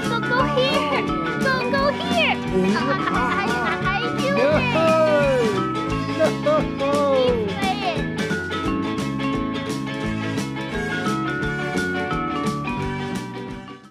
Go here! Go here! I do it! No!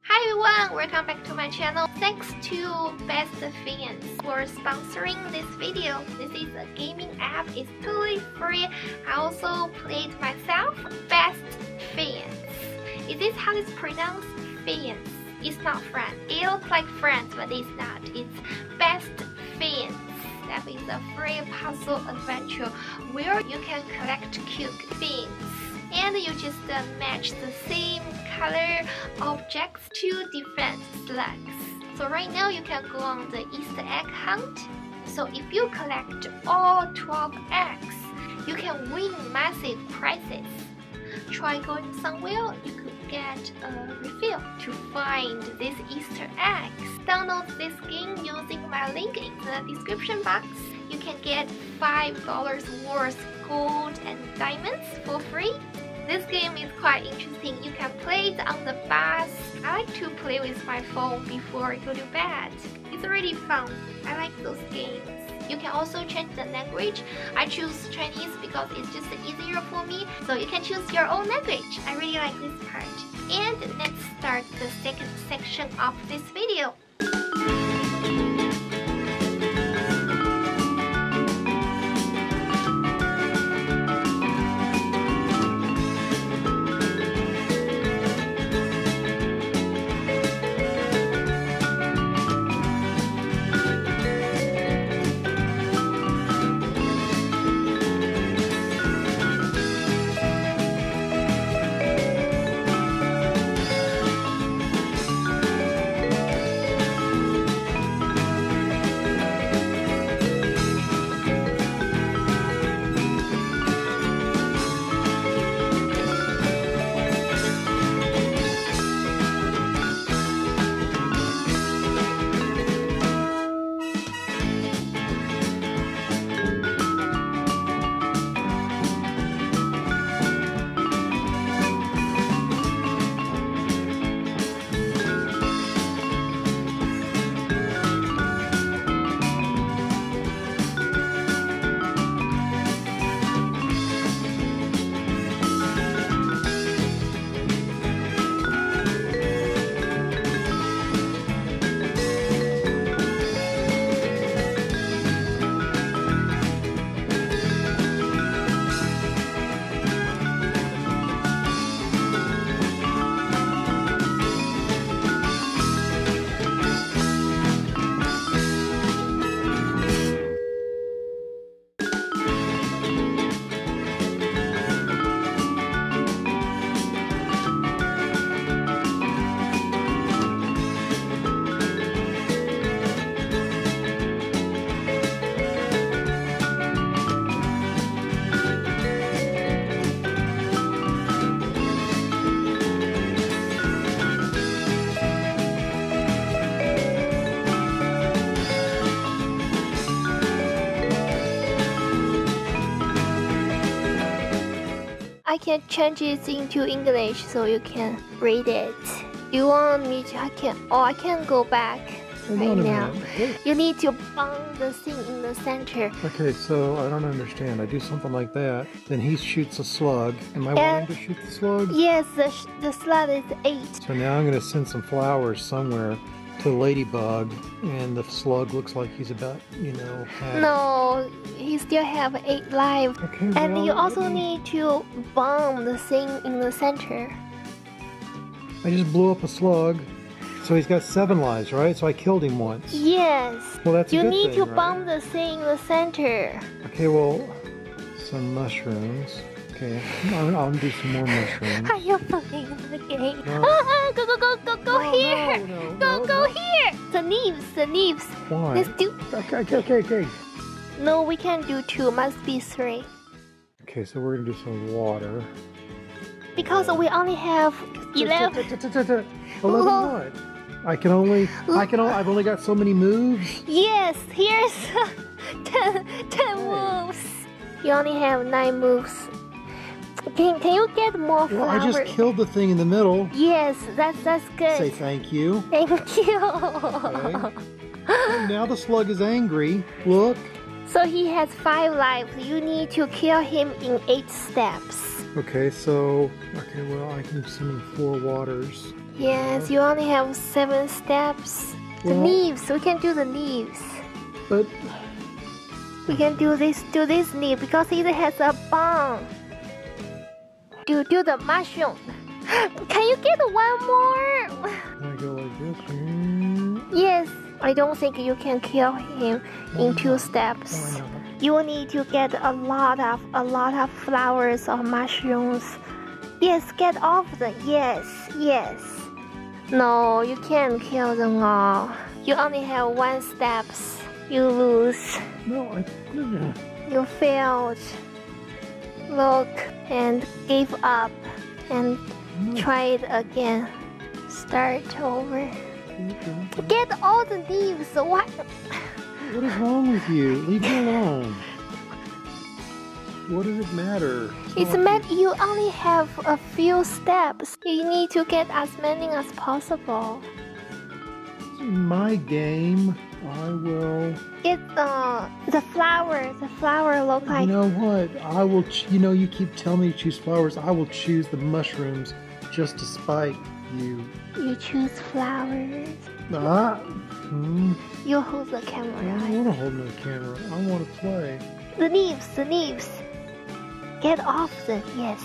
Hi everyone, welcome back to my channel. Thanks to Best Fiends for sponsoring this video. This is a gaming app, it's totally free. I also played myself. Best Fiends. Is this how it's pronounced? Fiends. It's not friends. It looks like friends, but it's not. It's Best Fiends. That is a free puzzle adventure where you can collect cute fiends. And you just match the same color objects to different slugs. So right now you can go on the Easter egg hunt. So if you collect all 12 eggs, you can win massive prizes. Try going somewhere, you could get a refill to find these Easter eggs. Download this game using my link in the description box. You can get $5 worth gold and diamonds for free. This game is quite interesting. You can play it on the bus. I like to play with my phone before I go to bed. It's really fun. I like those games. You can also change the language. I choose Chinese because it's just easier for me. So you can choose your own language. I really like this part. And let's start the second section of this video. I can change it into English so you can read it. You want me to? I can go back right now. You need to bump the thing in the center. Okay, so I don't understand. I do something like that, then he shoots a slug. Am I wanting to shoot the slug? Yes, the slug is 8. So now I'm going to send some flowers somewhere to Ladybug, and the slug looks like he's about, half. No, he still have 8 lives. Okay, and well, you also need to bomb the thing in the center. I just blew up a slug, so he's got 7 lives, right? So I killed him once. Yes. Well, that's a good thing, You need to right? bomb the thing in the center. Okay, well, some mushrooms. Okay, I'll do some more mushrooms. Are you playing the game? No. Go here! No, Go here! The leaves. Why? Let's do... Okay. No, we can't do 2, must be 3. Okay, so we're gonna do some water. Because we only have 11. 11 what? I've only got so many moves? Yes, here's 10 moves. You only have 9 moves. Can you get more Well, flowers? I just killed the thing in the middle. Yes, that's good. Say thank you. Thank you. Okay. And now the slug is angry. Look. So he has 5 lives. You need to kill him in 8 steps. Okay, so well, I can send him 4 waters. Yes, you only have 7 steps. The Well, leaves, we can do the leaves. But We can do this leaf because it has a bomb. Do the mushroom. Can you get one more? I go like this. Yes, I don't think you can kill him in 2 steps. Why not? You need to get a lot of flowers or mushrooms. Yes, get all of them. Yes. No, you can't kill them all. You only have 1 steps. You lose. No, You failed. Look and give up and try it again. Start over. Get all the leaves. What? What is wrong with you? Leave me alone. What does it matter? It's meant you only have a few steps. You need to get as many as possible. In my game, I will. Get the flower. The flower look like. You know what? I will. You keep telling me to choose flowers. I will choose the mushrooms just to spite you. You choose flowers. You hold the camera. I don't want to hold no camera. I want to play. The leaves. Get off them. Yes.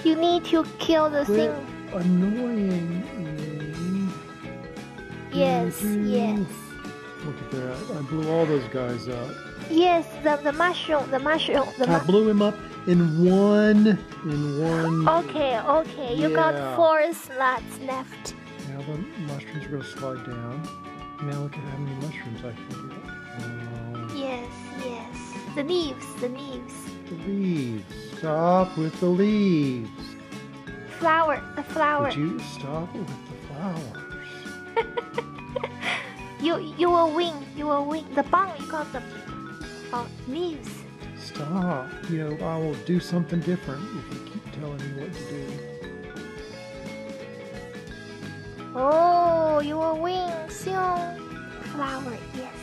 You need to kill the Quit thing. annoying me. Yes. Look at that. I blew all those guys up. Yes, the mushroom. I blew him up in one. Okay. You got Yeah. 4 slots left. Now the mushrooms are going to slide down. Now look at how many mushrooms I can get. Yes. The leaves. The leaves. Stop with the leaves. The flower. Would you stop with the flowers? You will win. The bomb, you got the leaves. Stop. I will do something different if you keep telling me what to do. Oh, you will win soon. Flower, yes.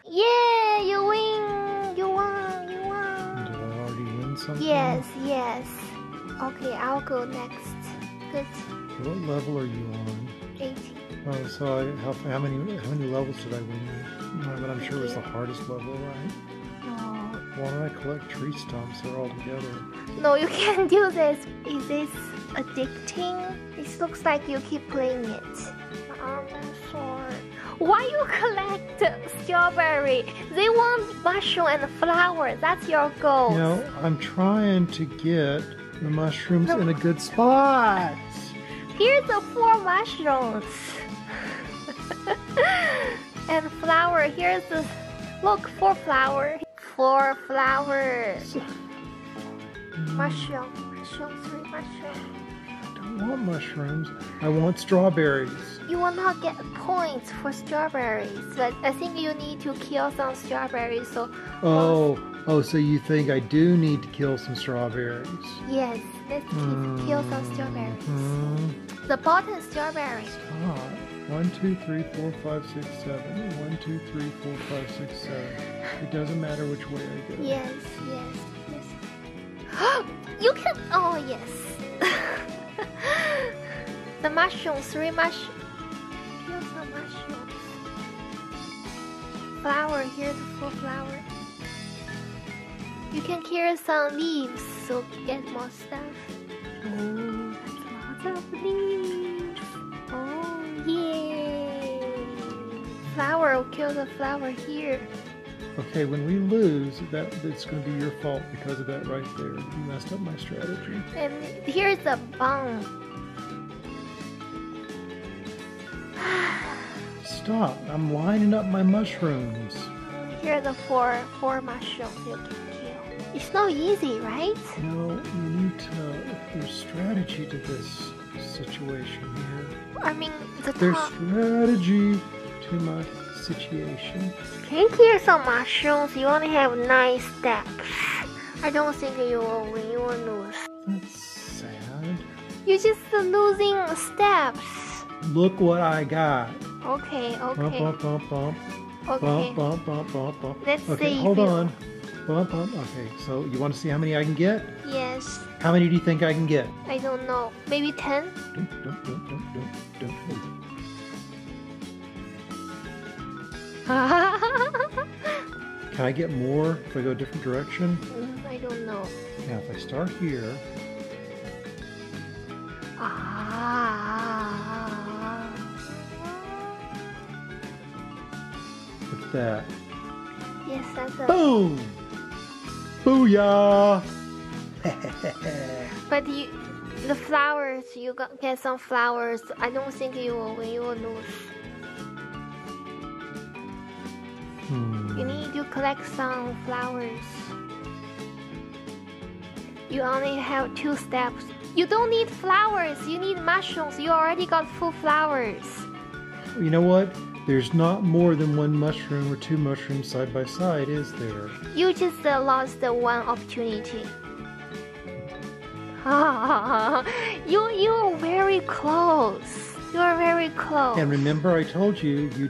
Yeah, you win. You won. Did I already win something? Yes. Okay, I'll go next. Good. What level are you on? 18. Oh, so how many levels did I win? But I'm sure it was the hardest level, right? No. Why don't I collect tree stumps? They're all together. No, you can't do this. Is this addicting? It looks like you keep playing it. Why you collect strawberry? They want mushroom and flower. That's your goal. I'm trying to get the mushrooms in a good spot. Here's the 4 mushrooms. And flower. Here's the... Look, 4 flower. 4 flowers. Mushroom. 3 mushrooms. I don't want mushrooms. I want strawberries. You will not get points for strawberries, but I think you need to kill some strawberries. So. So you think I do need to kill some strawberries? Yes, let's kill some strawberries. The bottom strawberry. Stop. 1, 2, 3, 4, 5, 6, 7. 1, 2, 3, 4, 5, 6, 7. It doesn't matter which way I go. Yes. You can. Oh yes. The mushrooms. 3 mushrooms. Kill some mushrooms. Flower. Here's 4 flowers. You can kill some leaves, so get more stuff. Oh, that's lots of leaves. Oh, yay! Flower, will kill the flower here. Okay, when we lose, it's going to be your fault because of that right there. You messed up my strategy. And here's the bomb. Stop! I'm lining up my mushrooms. Here are the 4 mushrooms you can kill. It's not easy, right? No, you need to. There's strategy to this. situation here. I mean, the There's top. strategy to my situation. Can you clear some mushrooms? You only have 9 steps. I don't think you will win. You will lose. That's sad. You're just losing steps. Look what I got. Okay, Bump, okay, bump, bump, bump. okay. Bump, bump, bump, bump, bump. Let's Okay, see. hold on. Bump, bump. Okay, so you want to see how many I can get? Yes. How many do you think I can get? I don't know. Maybe 10? Can I get more if I go a different direction? I don't know. Now, if I start here, what's that? Yes, that's a. Boom! Booyah! But the flowers, you get some flowers. I don't think you will win. You will lose. You need to collect some flowers. You only have 2 steps. You don't need flowers. You need mushrooms. You already got full flowers. You know what? There's not more than 1 mushroom or 2 mushrooms side by side, is there? You just lost the 1 opportunity. You're very close. You are very close. And remember I told you, you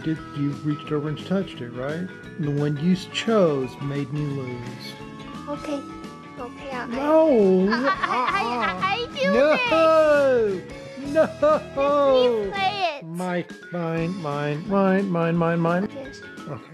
reached over and touched it, right? And the one you chose made me lose. Okay. Okay. No! I do No! No! Please play it. Mine. Yes. Okay.